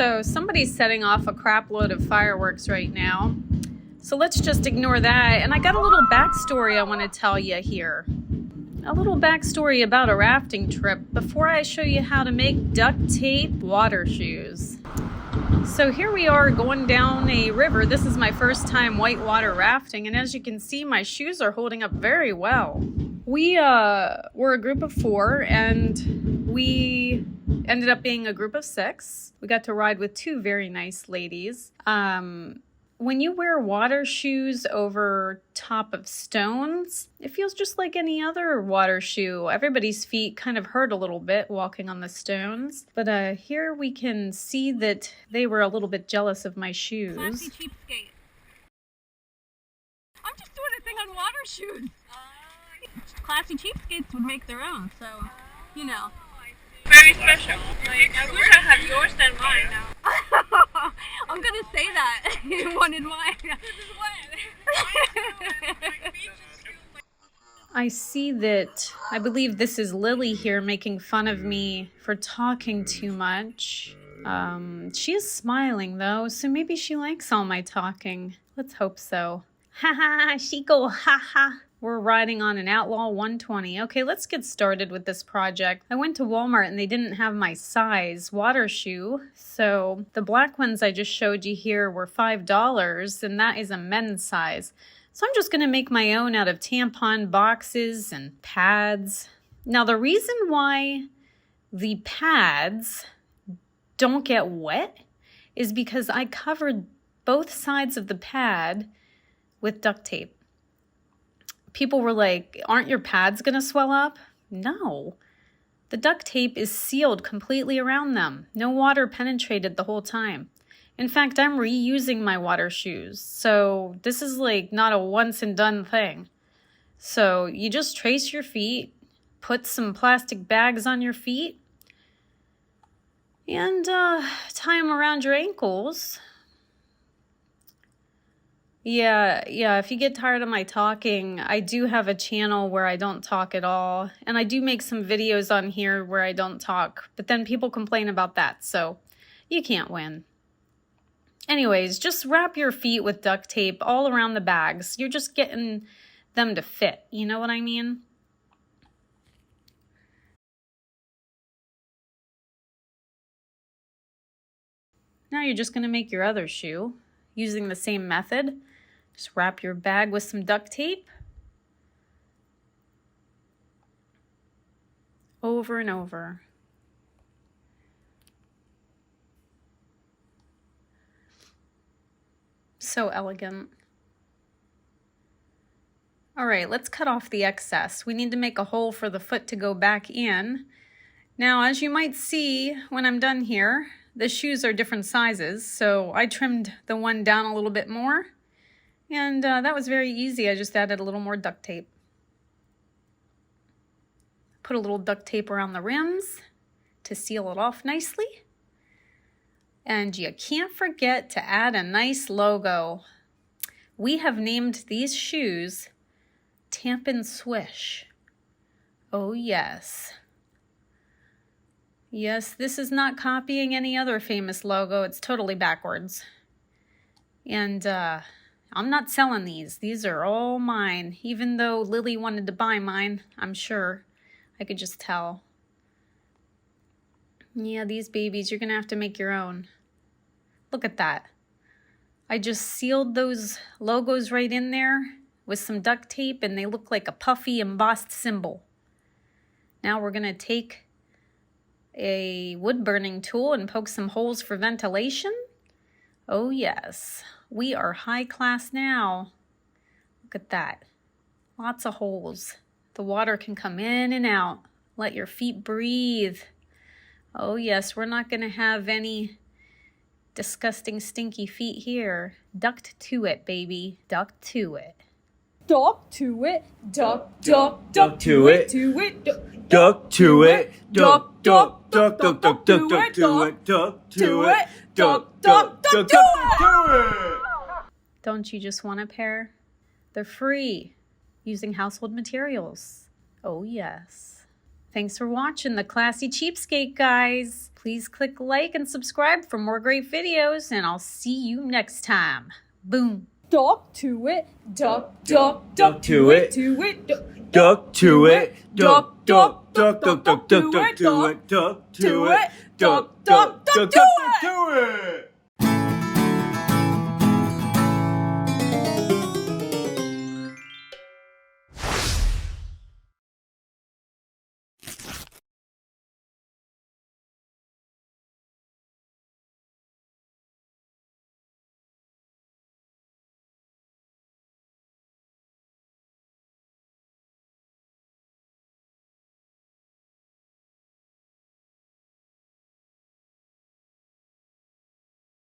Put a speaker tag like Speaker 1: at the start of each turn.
Speaker 1: So somebody's setting off a crap load of fireworks right now. So let's just ignore that. And I got a little backstory I want to tell you here. A little backstory about a rafting trip before I show you how to make duct tape water shoes. So here we are going down a river. This is my first time whitewater rafting, and as you can see, my shoes are holding up very well. We were a group of 4, and we ended up being a group of 6. We got to ride with 2 very nice ladies. When you wear water shoes over top of stones, it feels just like any other water shoe. Everybody's feet kind of hurt a little bit walking on the stones. But here we can see that they were a little bit jealous of my shoes.
Speaker 2: Classy cheapskate. I'm just doing a thing on water shoes. Classy cheapskates would make their own, so, you know. Very special. Like, I wish I had yours than mine now. I'm gonna say that. You wanted mine.
Speaker 1: I see that, I believe this is Lily here making fun of me for talking too much. She is smiling though, so maybe she likes all my talking. Let's hope so. Ha ha, she go ha ha. We're riding on an Outlaw 120. Okay, let's get started with this project. I went to Walmart and they didn't have my size water shoe. So the black ones I just showed you here were $5, and that is a men's size. So I'm just gonna make my own out of tampon boxes and pads. Now the reason why the pads don't get wet is because I covered both sides of the pad with duct tape. People were like, aren't your pads gonna swell up? No. The duct tape is sealed completely around them. No water penetrated the whole time. In fact, I'm reusing my water shoes. So this is like not a once and done thing. So you just trace your feet, put some plastic bags on your feet, and tie them around your ankles. Yeah, if you get tired of my talking, I do have a channel where I don't talk at all. And I do make some videos on here where I don't talk, but then people complain about that, so you can't win. Anyways, just wrap your feet with duct tape all around the bags. You're just getting them to fit, you know what I mean? Now you're just gonna make your other shoe using the same method. Just wrap your bag with some duct tape over and over. So elegant. All right, let's cut off the excess. We need to make a hole for the foot to go back in. Now, as you might see when I'm done here, the shoes are different sizes, so I trimmed the one down a little bit more. And that was very easy. I just added a little more duct tape. Put a little duct tape around the rims to seal it off nicely. And you can't forget to add a nice logo. We have named these shoes Tampin Swish. Oh yes. Yes, this is not copying any other famous logo. It's totally backwards. And I'm not selling these. These are all mine. Even though Lily wanted to buy mine, I'm sure. I could just tell. Yeah, these babies, you're going to have to make your own. Look at that. I just sealed those logos right in there with some duct tape, and they look like a puffy embossed symbol. Now we're going to take a wood burning tool and poke some holes for ventilation. Oh yes, we are high class now. Look at that. Lots of holes. The water can come in and out. Let your feet breathe. Oh yes, we're not going to have any disgusting stinky feet here. Duct to it, baby. Duct to it.
Speaker 3: Duck to it, duck to it, to it,
Speaker 4: Duck to it,
Speaker 3: duck
Speaker 4: duck to it, duck to it.
Speaker 1: Don't you just want a pair? They're free, using household materials. Oh yes. Thanks for watching the Classy Cheapskate, guys. Please click like and subscribe for more great videos, and I'll see you next time. Boom.
Speaker 3: Duck to it, duck, duck, duck to it, to it,
Speaker 4: Duck to it. Duck, duck, duck, duck, duck, duck, duck to it. Duck to it. Duck, duck, duck, duck to it.